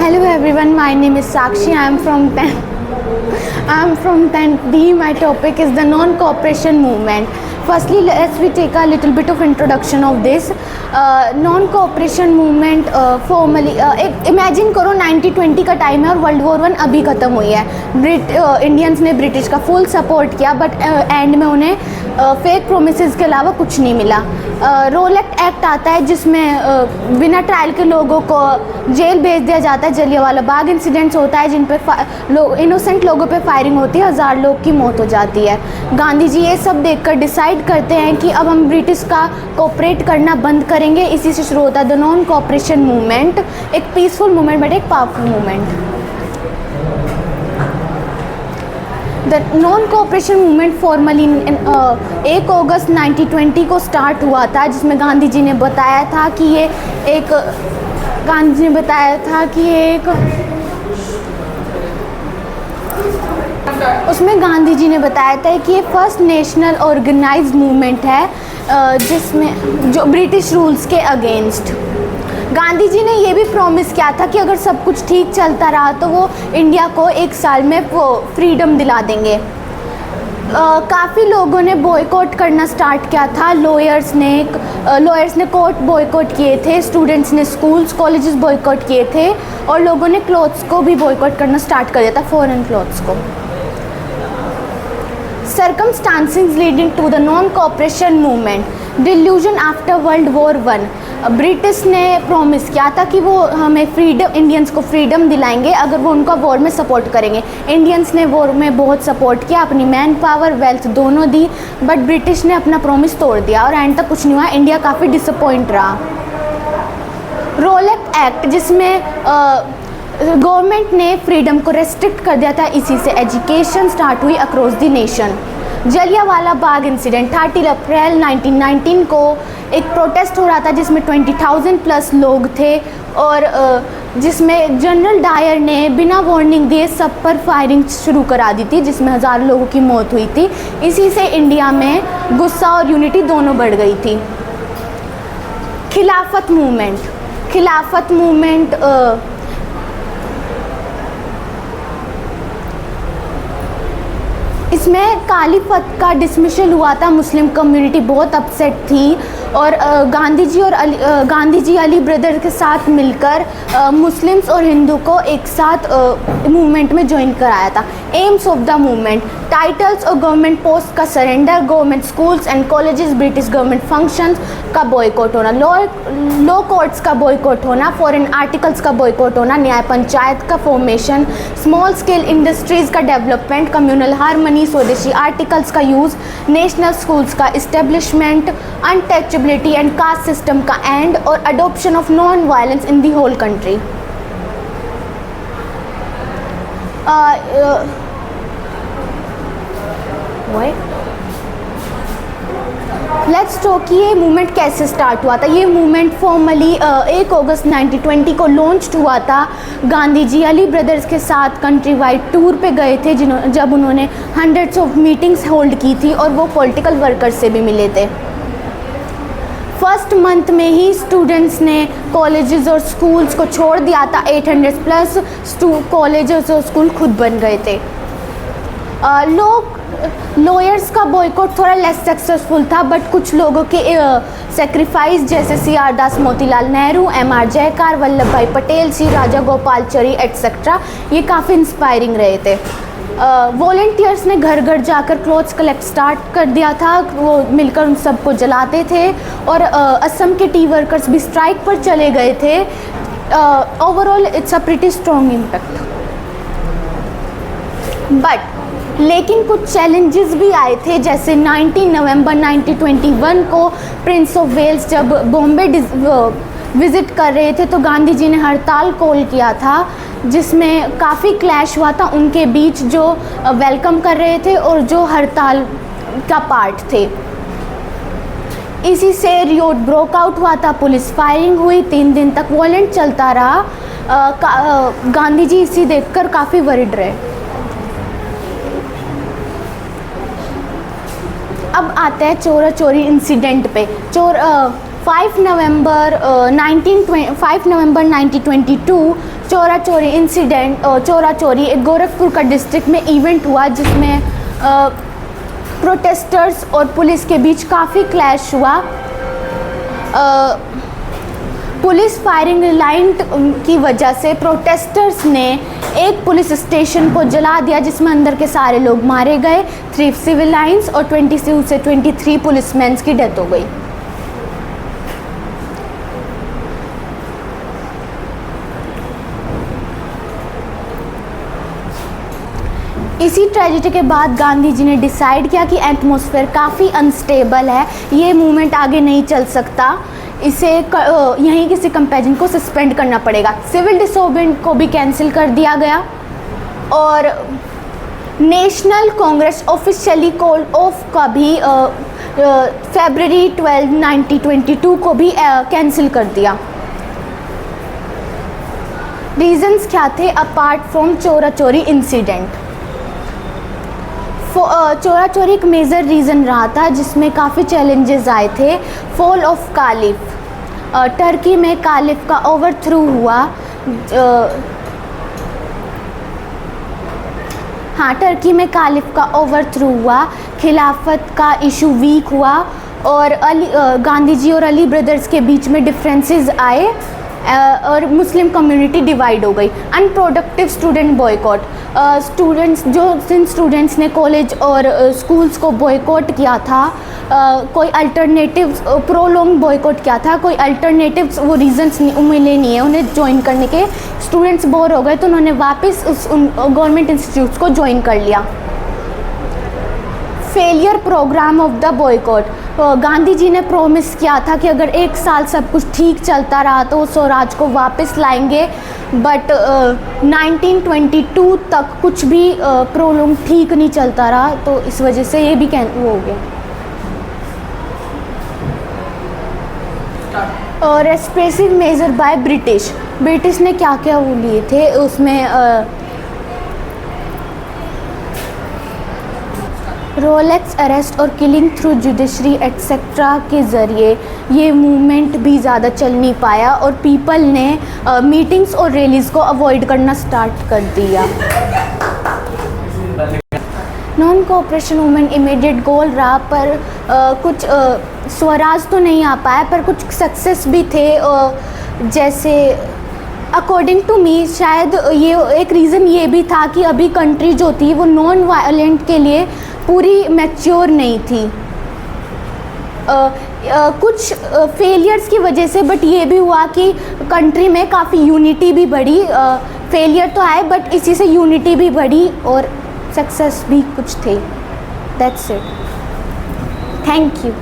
Hello everyone, my name is Sakshi. I am from 10th D. My topic is the non-cooperation movement. Firstly, let's we take a little bit of introduction of this. Non-cooperation movement formally imagine करो 1920 का time है और world war 1 अभी ख़त्म हुई है। Indians ने British का फुल सपोर्ट किया, बट एंड में उन्हें फेक प्रोमिसेस के अलावा कुछ नहीं मिला। रोलेट एक्ट आता है जिसमें बिना ट्रायल के लोगों को जेल भेज दिया जाता है। जलियांवाला बाग इंसिडेंट्स होता है जिन पर इनोसेंट लोगों पे फायरिंग होती है, 1000 लोग की मौत हो जाती है। गांधी जी ये सब देखकर डिसाइड करते हैं कि अब हम ब्रिटिश का कोऑपरेट करना बंद करेंगे। इसी से शुरू होता है द नॉन कोऑपरेशन मूवमेंट, एक पीसफुल मूवमेंट बट एक powerful movement. The non cooperation movement formally 1 अगस्त 1920 को स्टार्ट हुआ था, जिसमें गांधी जी ने बताया था कि ये एक उसमें गांधी जी ने बताया था कि ये फर्स्ट नेशनल ऑर्गेनाइज्ड मूवमेंट है जिसमें जो ब्रिटिश रूल्स के अगेंस्ट। गांधी जी ने ये भी प्रॉमिस किया था कि अगर सब कुछ ठीक चलता रहा तो वो इंडिया को 1 साल में वो फ्रीडम दिला देंगे। काफ़ी लोगों ने बॉयकॉट करना स्टार्ट किया था। लॉयर्स ने कोर्ट बॉयकॉट किए थे, स्टूडेंट्स ने स्कूल्स कॉलेजेस बॉयकॉट किए थे, और लोगों ने क्लॉथ्स को भी बॉयकॉट करना स्टार्ट कर दिया था, फॉरेन क्लॉथ्स को। Circumstances leading to the non-cooperation movement, delusion after World War I। British ने प्रॉमिस किया था कि वो हमें फ्रीडम, इंडियंस को फ्रीडम दिलाएंगे अगर वो उनका वॉर में सपोर्ट करेंगे। इंडियंस ने वॉर में बहुत सपोर्ट किया, अपनी मैन पावर वेल्थ दोनों दी, बट ब्रिटिश ने अपना प्रॉमिस तोड़ दिया और एंड तक कुछ नहीं हुआ। इंडिया काफ़ी डिसअपॉइंट रहा। रोलेट एक्ट, जिसमें गवर्नमेंट ने फ्रीडम को रेस्ट्रिक्ट कर दिया था, इसी से एजुकेशन स्टार्ट हुई across the nation. Jallianwala Bagh incident 30 अप्रैल 1919 को एक प्रोटेस्ट हो रहा था जिसमें 20,000 प्लस लोग थे, और जिसमें जनरल डायर ने बिना वार्निंग दिए सब पर फायरिंग शुरू करा दी थी, जिसमें 1000 लोगों की मौत हुई थी। इसी से इंडिया में गुस्सा और यूनिटी दोनों बढ़ गई थी। खिलाफत मूवमेंट इसमें कालीफत का डिसमिसल हुआ था। मुस्लिम कम्युनिटी बहुत अपसेट थी, और गांधी जी अली ब्रदर के साथ मिलकर मुस्लिम्स और हिंदू को एक साथ मूवमेंट में ज्वाइन कराया था। Aims of the movement, titles और गवर्नमेंट पोस्ट का surrender, government schools and colleges, British government functions का बॉयकॉट होना, लॉ कोर्ट्स का बॉयकॉट होना, फॉरेन आर्टिकल्स का बॉयकॉट होना, न्याय पंचायत का फॉर्मेशन, स्मॉल स्केल इंडस्ट्रीज़ का development, communal harmony, swadeshi articles का यूज़, नेशनल स्कूल्स का establishment, untouchability and caste system का एंड, और adoption of non violence in the whole country. Let's talk कि ये मूवमेंट कैसे स्टार्ट हुआ था। ये मूवमेंट फॉर्मली 1 अगस्त 1920 को लॉन्च हुआ था। गांधी जी अली ब्रदर्स के साथ कंट्री वाइड टूर पे गए थे, जब उन्होंने हंड्रेड्स ऑफ मीटिंग्स होल्ड की थी, और वो पॉलिटिकल वर्कर्स से भी मिले थे। फर्स्ट मंथ में ही स्टूडेंट्स ने कॉलेजेस और स्कूल्स को छोड़ दिया था। 800 प्लस कॉलेजेस और स्कूल खुद बन गए थे। लॉयर्स का बॉयकॉट थोड़ा लेस सक्सेसफुल था, बट कुछ लोगों के सेक्रीफाइस जैसे CR दास, मोतीलाल नेहरू, MR जयकार, वल्लभ भाई पटेल, सी राजा गोपालचरी एट्सेट्रा, ये काफ़ी इंस्पायरिंग रहे थे। वॉलेंटियर्स ने घर घर जाकर क्लॉथ्स कलेक्ट स्टार्ट कर दिया था। वो मिलकर उन सबको जलाते थे, और असम के टी वर्कर्स भी स्ट्राइक पर चले गए थे। Overall it's a pretty strong impact, but लेकिन कुछ चैलेंजेस भी आए थे, जैसे 19 नवंबर 1921 को प्रिंस ऑफ वेल्स जब बॉम्बे विज़िट कर रहे थे तो गांधी जी ने हड़ताल कॉल किया था, जिसमें काफ़ी क्लैश हुआ था उनके बीच, जो वेलकम कर रहे थे और जो हड़ताल का पार्ट थे। इसी से रियोट ब्रोकआउट हुआ था, पुलिस फायरिंग हुई, 3 दिन तक वॉयलेंट चलता रहा। गांधी जी इसी देखकर काफ़ी वरिड रहे। अब आते हैं चोरा चोरी इंसिडेंट पे। 5 नवंबर 1922 चोरा चोरी इंसिडेंट, चोरा चोरी एक गोरखपुर का डिस्ट्रिक्ट में इवेंट हुआ जिसमें प्रोटेस्टर्स और पुलिस के बीच काफ़ी क्लैश हुआ। पुलिस फायरिंग लाइन की वजह से प्रोटेस्टर्स ने एक पुलिस स्टेशन को जला दिया जिसमें अंदर के सारे लोग मारे गए, 3 सिविल लाइन्स और 22 से 23 पुलिसमैन की डेथ हो गई। इसी ट्रेजिडी के बाद गांधी जी ने डिसाइड किया कि एटमॉस्फेयर काफ़ी अनस्टेबल है, ये मूवमेंट आगे नहीं चल सकता, इसे यहीं किसी कंपेरिजन को सस्पेंड करना पड़ेगा। सिविल डिसोबेडिएंस को भी कैंसिल कर दिया गया और national Congress officially call of का भी फरवरी 12, 1922 को भी कैंसिल कर दिया। रीजंस क्या थे अपार्ट फ्रॉम चोरा चोरी इंसिडेंट? चोरा चोरी एक मेजर रीज़न रहा था जिसमें काफ़ी चैलेंजेस आए थे। फॉल ऑफ कालिफ, टर्की में कालिफ का ओवरथ्रो हुआ। टर्की में कालिफ का ओवरथ्रो हुआ, खिलाफत का इशू वीक हुआ और गांधी जी और अली ब्रदर्स के बीच में डिफरेंसेस आए और मुस्लिम कम्युनिटी डिवाइड हो गई। अनप्रोडक्टिव स्टूडेंट बॉयकॉट, जिन स्टूडेंट्स ने कॉलेज और स्कूल्स को बॉयकॉट किया था, कोई अल्टरनेटिव प्रोलॉन्ग बॉयकॉट किया था, कोई अल्टरनेटिव्स वो रीजंस मिले नहीं है उन्हें ज्वाइन करने के। स्टूडेंट्स बोर हो गए तो उन्होंने वापस उस गवर्नमेंट इंस्टीट्यूट्स को ज्वाइन कर लिया। Failure programme of the boycott, Gandhi ji ने प्रॉमिस किया था कि अगर 1 साल सब कुछ ठीक चलता रहा तो स्वराज को वापस लाएंगे, बट 1922 तक कुछ भी प्रोलॉन्ग ठीक नहीं चलता रहा, तो इस वजह से ये भी वो हो गया। और रेस्प्रेसिव मेजर बाय ब्रिटिश ने क्या क्या वो लिए थे उसमें रोलेक्स अरेस्ट और किलिंग थ्रू जुडिशरी एट्सेट्रा के ज़रिए ये मूवमेंट भी ज़्यादा चल नहीं पाया और पीपल ने मीटिंग्स और रैलीज़ को अवॉइड करना स्टार्ट कर दिया। नॉन कोऑपरेशन मूवमेंट इमीडिएट गोल रहा पर कुछ स्वराज तो नहीं आ पाया पर कुछ सक्सेस भी थे। जैसे अकॉर्डिंग टू मी शायद ये एक रीज़न ये भी था कि अभी कंट्री जो थी वो नॉन वायलेंट के लिए पूरी मैच्योर नहीं थी। कुछ फेलियर्स की वजह से, बट ये भी हुआ कि कंट्री में काफ़ी यूनिटी भी बढ़ी। फेलियर तो आए बट इसी से यूनिटी भी बढ़ी और सक्सेस भी कुछ थे। That's it, thank you.